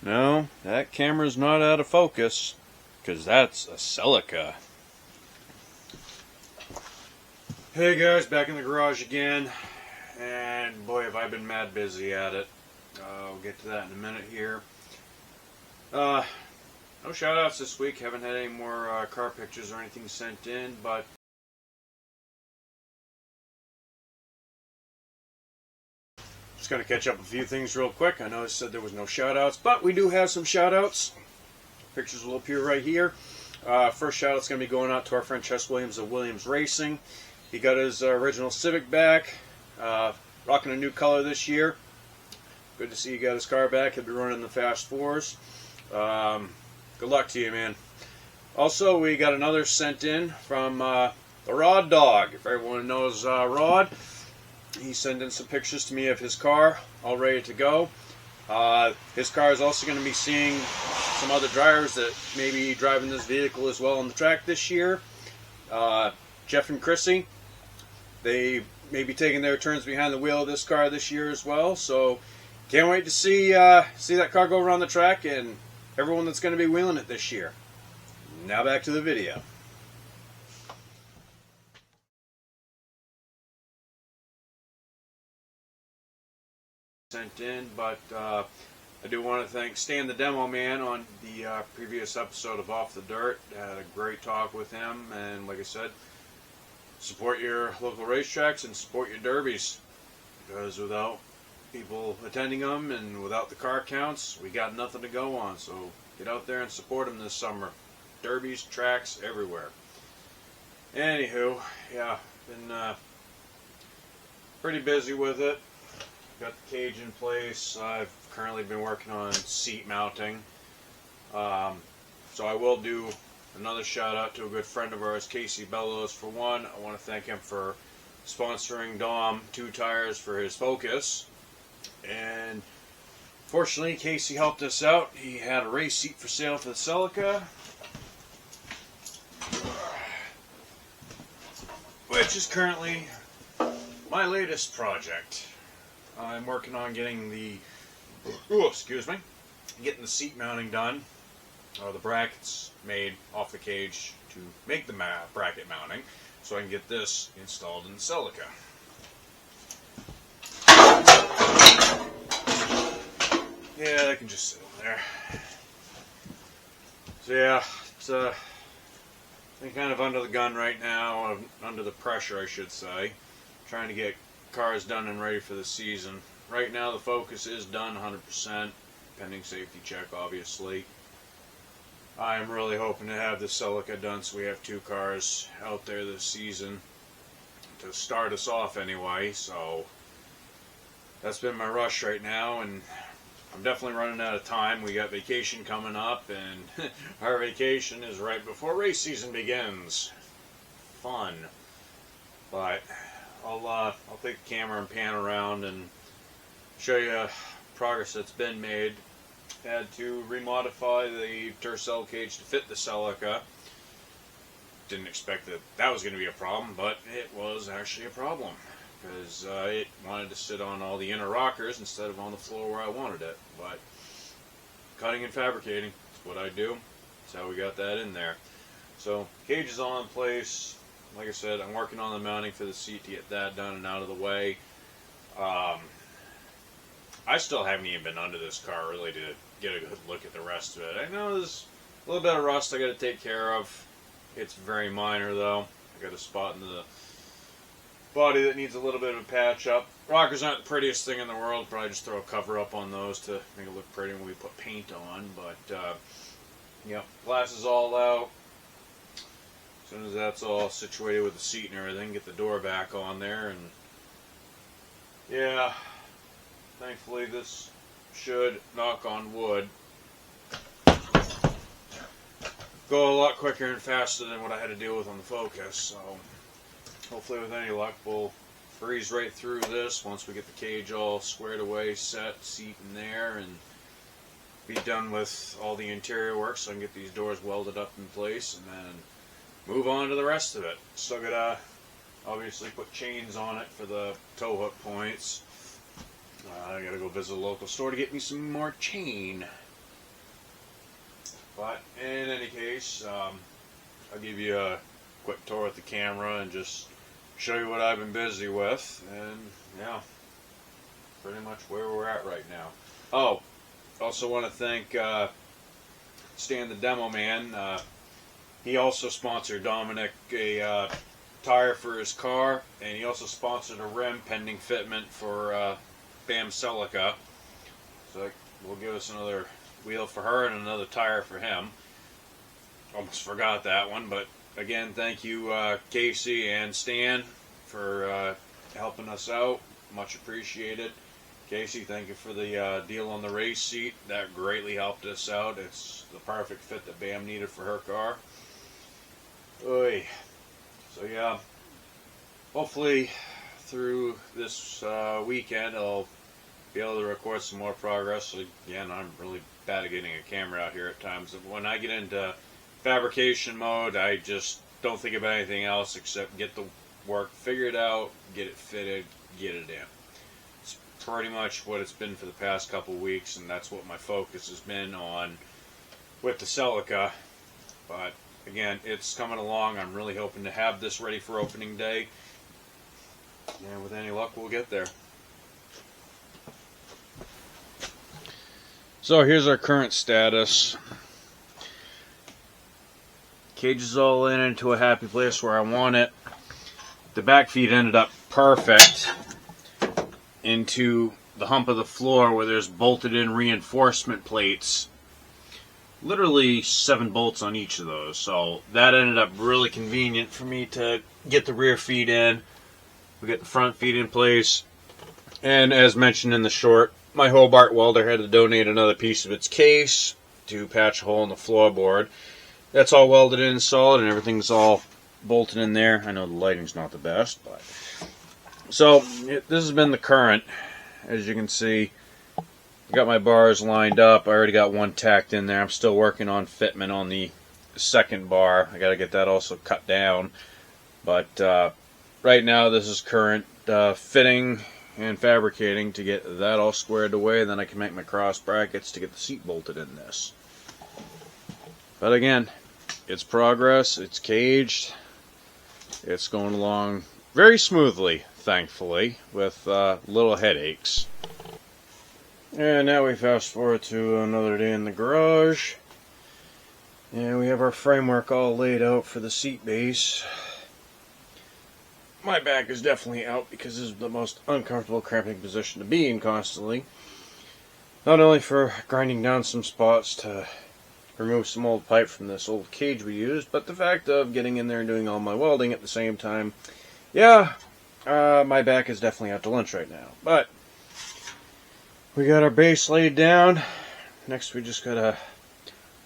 No, that camera's not out of focus, because that's a Celica. Hey guys, back in the garage again, and boy have I been mad busy at it. We'll get to that in a minute here. No shout outs this week, haven't had any more car pictures or anything sent in, but just going to catch up a few things real quick. I know I said there was no shout outs, but we do have some shout outs. Pictures will appear right here. First shout out's going to be going out to our friend Chess Williams of Williams Racing. He got his original Civic back, rocking a new color this year. Good to see he got his car back. He'll be running the Fast Fours. Good luck to you, man. Also, we got another sent in from the Rod Dog. If everyone knows Rod, he sent in some pictures to me of his car, all ready to go. His car is also going to be seeing some other drivers that may be driving this vehicle as well on the track this year. Jeff and Chrissy, they may be taking their turns behind the wheel of this car this year as well. So can't wait to see that car go around the track and everyone that's going to be wheeling it this year. Now back to the video. Sent in, but I do want to thank Stan the Demo Man on the previous episode of Off the Dirt. I had a great talk with him, and like I said, support your local racetracks and support your derbies, because without people attending them and without the car counts, we got nothing to go on. So get out there and support them this summer. Derbies, tracks, everywhere. Anywho, yeah, been pretty busy with it. Got the cage in place. I've currently been working on seat mounting. So I will do another shout out to a good friend of ours, Casey Bellows, for one. I want to thank him for sponsoring Dom 2 tires for his Focus. And fortunately, Casey helped us out. He had a race seat for sale for the Celica, which is currently my latest project. I'm working on getting the getting the seat mounting done, the brackets made off the cage to make the bracket mounting, so I can get this installed in the Celica. Yeah, they can just sit in there. So yeah, it's I'm kind of under the gun right now, under the pressure I should say, trying to get cars done and ready for the season. Right now the Focus is done 100%, pending safety check obviously. I'm really hoping to have the Celica done so we have 2 cars out there this season to start us off anyway, so that's been my rush right now, and I'm definitely running out of time. We got vacation coming up, and our vacation is right before race season begins. Fun. But I'll take the camera and pan around and show you progress that's been made. Had to remodify the Tercel cage to fit the Celica. Didn't expect that was going to be a problem, but it was actually a problem, because it wanted to sit on all the inner rockers instead of on the floor where I wanted it. But cutting and fabricating is what I do. That's how we got that in there. So cage is all in place. Like I said, I'm working on the mounting for the seat to get that done and out of the way. I still haven't even been under this car really to get a good look at the rest of it. I know there's a little bit of rust I got to take care of. It's very minor though. I got a spot in the body that needs a little bit of a patch up. Rockers aren't the prettiest thing in the world. Probably just throw a cover up on those to make it look pretty when we put paint on. But yeah, glass is all out. As soon as that's all situated with the seat and everything, get the door back on there, and yeah, thankfully this should, knock on wood, go a lot quicker and faster than what I had to deal with on the Focus. So hopefully with any luck we'll breeze right through this once we get the cage all squared away, set, seat in there, and be done with all the interior work so I can get these doors welded up in place and then move on to the rest of it. Still gotta obviously put chains on it for the tow hook points. I gotta go visit a local store to get me some more chain. But in any case, I'll give you a quick tour with the camera and just show you what I've been busy with, and yeah, pretty much where we're at right now. Oh, also want to thank Stan the Demo Man. He also sponsored Dominic a tire for his car, and he also sponsored a rim pending fitment for Bam Celica. So we'll give us another wheel for her and another tire for him. Almost forgot that one, but again, thank you Casey and Stan for helping us out. Much appreciated. Casey, thank you for the deal on the race seat. That greatly helped us out. It's the perfect fit that Bam needed for her car. Oy. So yeah, hopefully through this weekend I'll be able to record some more progress. Again, I'm really bad at getting a camera out here at times. When I get into fabrication mode, I just don't think about anything else except get the work figured out, get it fitted, get it in. It's pretty much what it's been for the past couple weeks, and that's what my focus has been on with the Celica. But again, it's coming along. I'm really hoping to have this ready for opening day, and with any luck, we'll get there. So here's our current status. Cage is all into a happy place where I want it. The back feet ended up perfect into the hump of the floor where there's bolted in reinforcement plates. Literally 7 bolts on each of those. So that ended up really convenient for me to get the rear feet in. We get the front feet in place. And as mentioned in the short, my Hobart welder had to donate another piece of its case to patch a hole in the floorboard. That's all welded in solid and everything's all bolted in there. I know the lighting's not the best, but so this has been the current. As you can see, I got my bars lined up. I already got one tacked in there. I'm still working on fitment on the second bar. I got to get that also cut down. But right now this is current fitting and fabricating to get that all squared away. Then I can make my cross brackets to get the seat bolted in this. But again, it's progress. It's caged. It's going along very smoothly, thankfully, with little headaches. And now we fast forward to another day in the garage. And we have our framework all laid out for the seat base. My back is definitely out because this is the most uncomfortable cramping position to be in constantly. Not only for grinding down some spots to remove some old pipe from this old cage we used, but the fact of getting in there and doing all my welding at the same time. Yeah, my back is definitely out to lunch right now. But we got our base laid down. Next we just gotta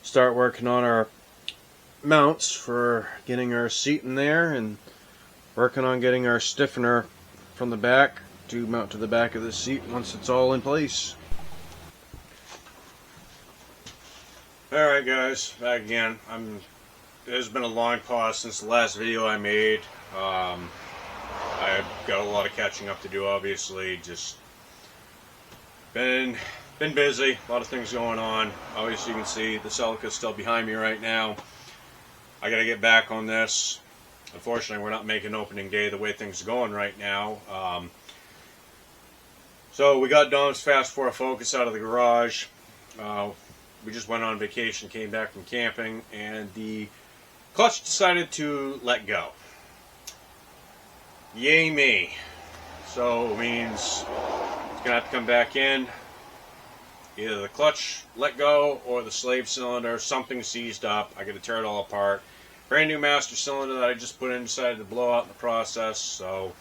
start working on our mounts for getting our seat in there and working on getting our stiffener from the back to mount to the back of the seat once it's all in place. Alright guys, back again. There's been a long pause since the last video I made. I've got a lot of catching up to do, obviously. Just been busy, a lot of things going on. Obviously you can see the Celica's still behind me right now. I gotta get back on this. Unfortunately, we're not making opening day the way things are going right now. So we got Dom's Fast 4 Focus out of the garage. We just went on vacation, came back from camping, and the clutch decided to let go. Yay me. So it means it's going to have to come back in. Either the clutch let go or the slave cylinder, something seized up. I got to tear it all apart. Brand new master cylinder that I just put in decided to blow out in the process. So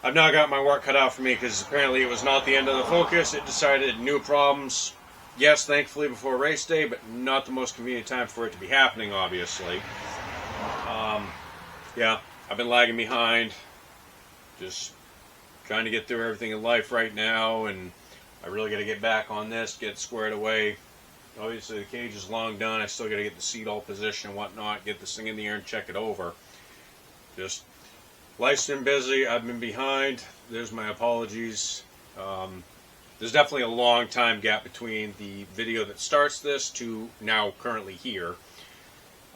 I've now got my work cut out for me because apparently it was not the end of the Focus. It decided new problems. Yes, thankfully before race day, but not the most convenient time for it to be happening, obviously. Yeah, I've been lagging behind. Just trying to get through everything in life right now, and I really got to get back on this, get squared away. Obviously the cage is long done. I still got to get the seat all positioned and whatnot, get this thing in the air and check it over. Just life's been busy. I've been behind. There's my apologies. there's definitely a long time gap between the video that starts this to now currently here.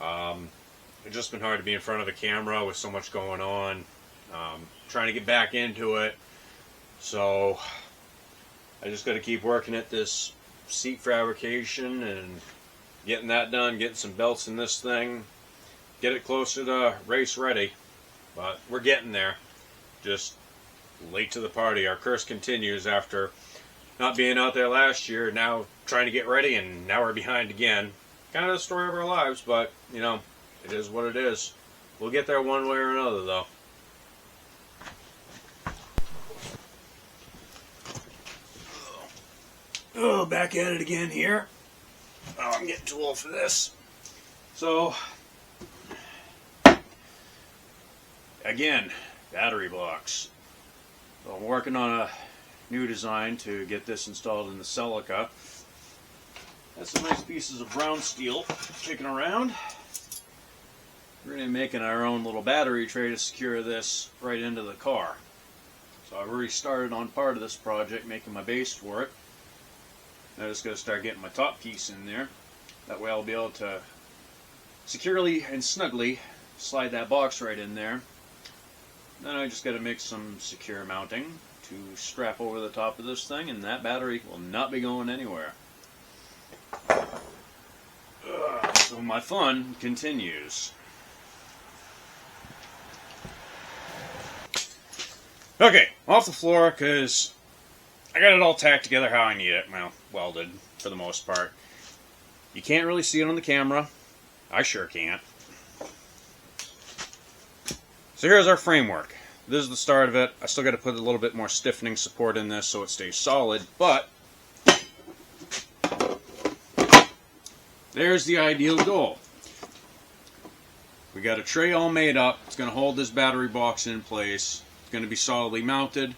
It's just been hard to be in front of a camera with so much going on. Trying to get back into it. So I just got to keep working at this seat fabrication and getting that done, getting some belts in this thing, get it closer to race ready. But we're getting there. Just late to the party. Our curse continues after not being out there last year, now trying to get ready, and now we're behind again. Kind of the story of our lives, but, you know, it is what it is. We'll get there one way or another, though. Oh, back at it again here. Oh, I'm getting too old for this. So, again, battery box. So I'm working on a new design to get this installed in the Celica. That's some nice pieces of brown steel kicking around. We're going to be making our own little battery tray to secure this right into the car. So I've already started on part of this project, making my base for it. Now I'm just going to start getting my top piece in there. That way I'll be able to securely and snugly slide that box right in there. Then I just got to make some secure mounting to strap over the top of this thing, and that battery will not be going anywhere. So my fun continues. Okay, off the floor, because I got it all tacked together how I need it. Well, welded, for the most part. You can't really see it on the camera. I sure can't. So here's our framework. This is the start of it. I still got to put a little bit more stiffening support in this so it stays solid, but there's the ideal goal. We got a tray all made up. It's going to hold this battery box in place. It's going to be solidly mounted.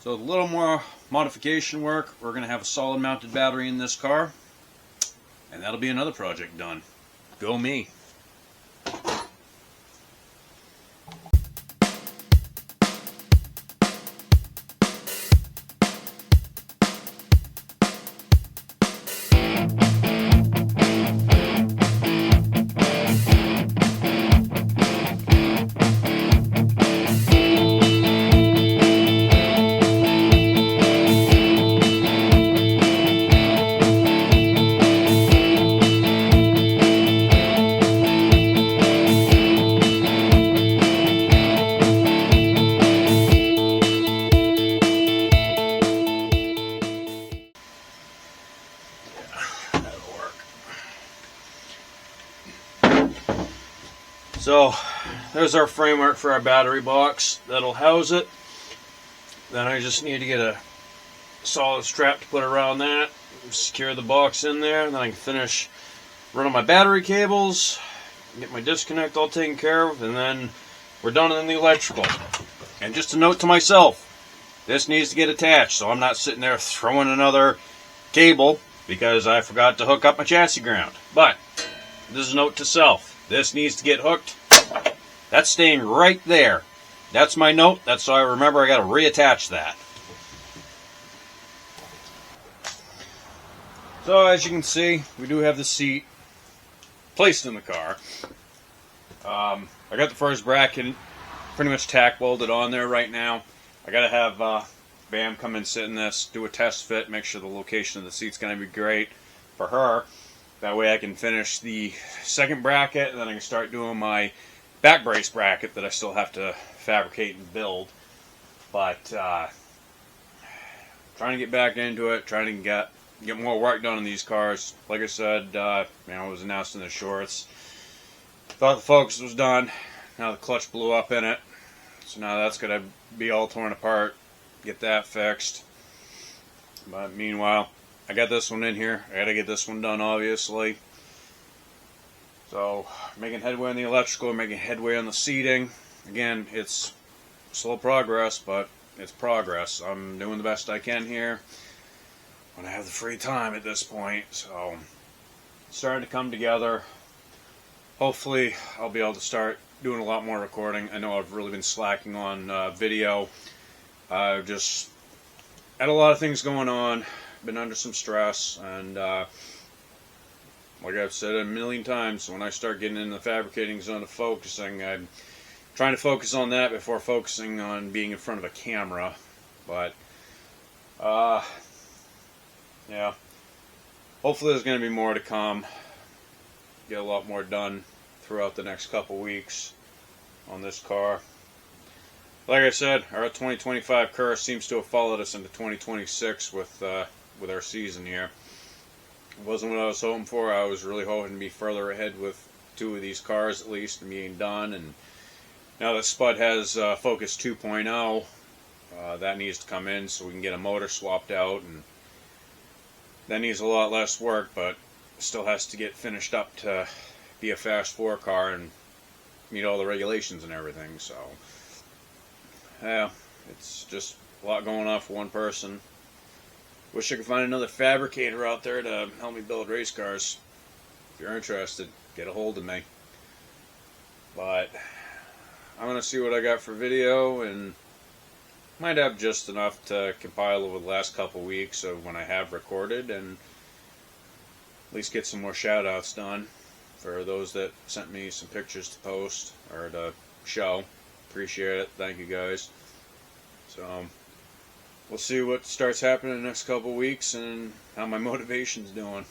So a little more modification work. We're going to have a solid mounted battery in this car, and that'll be another project done. Go me. So there's our framework for our battery box that'll house it. Then I just need to get a solid strap to put around that, secure the box in there, and then I can finish running my battery cables, get my disconnect all taken care of, and then we're done in the electrical. And just a note to myself, this needs to get attached, so I'm not sitting there throwing another cable because I forgot to hook up my chassis ground. But this is a note to self. This needs to get hooked. That's staying right there. That's my note. That's so I remember I got to reattach that. So as you can see, we do have the seat placed in the car. I got the first bracket pretty much tack welded on there right now. I got to have Bam come and sit in this, do a test fit, make sure the location of the seat's going to be great for her. That way I can finish the second bracket, and then I can start doing my back brace bracket that I still have to fabricate and build. But trying to get back into it, trying to get more work done on these cars. Like I said, it was announced in the shorts. Thought the focus was done. Now the clutch blew up in it. So now that's going to be all torn apart. Get that fixed. But meanwhile, I got this one in here. I got to get this one done, obviously. So, making headway on the electrical, making headway on the seating. Again, it's slow progress, but it's progress. I'm doing the best I can here when I have the free time at this point. So, it's starting to come together. Hopefully, I'll be able to start doing a lot more recording. I know I've really been slacking on video. I've just had a lot of things going on, been under some stress, and like I've said a million times, when I start getting in the fabricating zone of focusing, I'm trying to focus on that before focusing on being in front of a camera. But yeah, hopefully there's going to be more to come. Get a lot more done throughout the next couple weeks on this car. Like I said, our 2025 curse seems to have followed us into 2026 with our season here. It wasn't what I was hoping for. I was really hoping to be further ahead with 2 of these cars at least and being done. And now that Spud has Focus 2.0, that needs to come in so we can get a motor swapped out, and that needs a lot less work, but still has to get finished up to be a Fast 4 car and meet all the regulations and everything. So yeah, it's just a lot going on for one person. Wish I could find another fabricator out there to help me build race cars. If you're interested, get a hold of me. But I'm going to see what I got for video, and might have just enough to compile over the last couple weeks of when I have recorded, and at least get some more shout outs done for those that sent me some pictures to post or to show. Appreciate it. Thank you guys. So we'll see what starts happening in the next couple weeks and how my motivation's doing.